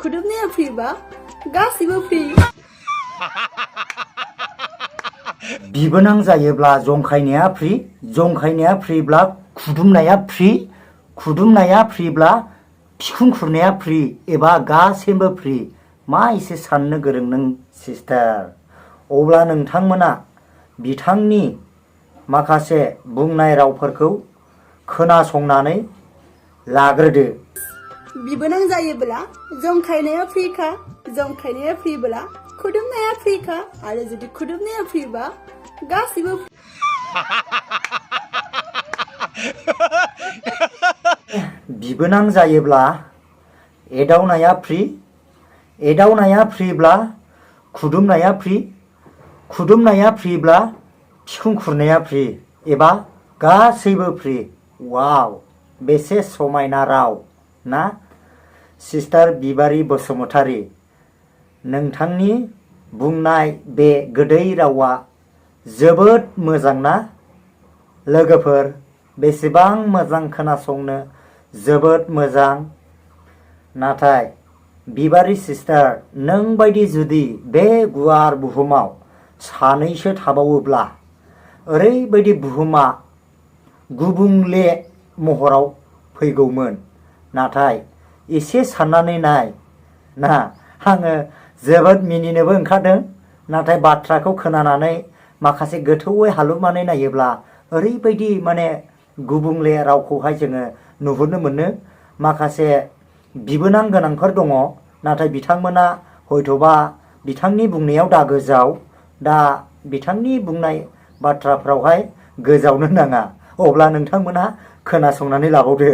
खुदुमनाया फ्रिबा गासिबो फ्रि। बिबोनां जायोब्ला जंखायनाया फ्रि, जंखायनाया फ्रिब्ला खुदुमनाया फ्रि, खुदुमनाया फ्रिब्ला बिखुं खुरनाया फ्रि एबा गासैबो फ्रि। मा एसे साननो गोरों नों सिस्टार। अब्ला नोंथांमोना बिथांनि माखासे बुंनाय रावफोरखौ खोनासंनानै लाग्रोदो। बिबोनां जायोब्ला जंखायनाया फ्रिखा, जंखायनाया फ्रिब्ला खुदुमनाया फ्रिखा आरो जुदि खुदुमनाया फ्रिबा गासिबो बिबोनां जायोब्ला एदावनाया फ्रि, एदावनाया फ्रिब्ला खुदुमनाया फ्रि, खुदुमनाया फ्रिब्ला बिखुं खुरनाया फ्रि एबा गासैबो फ्रि। वाव, बेसे समायना राव ना सिस्टार बिबारि बसुमतारी। नोंथांनि बुंनाय बे गोदै रावा जोबोद मोजां ना लोगोफोर। बेसेबां मोजां खोनासंनो, जोबोद मोजां। नाथाय बिबारि सिस्टार, नों बायदि जुदि बे गुवार बुहुमाव सानैसो थाबावोब्ला ओरैबायदि बुहुमा गुबुंले महराव फैगौमोन। नाथाय एसे साननानै नाय ना, आङो जोबोद मिनिनोबो ओंखारदों। नाथाय बाथ्राखौ खोनानानै माखासे गोथौयै हालुमानै नायोब्ला ओरैबायदि माने गुबुंले रावखौहाय जोङो नुहुरनो मोनो। माखासे बिबोनां गोनांफोर दङ, नाथाय बिथांमोना हयथ'बा बिथांनि बुंनायाव दा गोजाव, दा बिथांनि बुंनाय बाथ्राफ्रावहाय गोजावनो नाङा। अब्ला नोंथांमोना खोनासंनानै लाबावदो।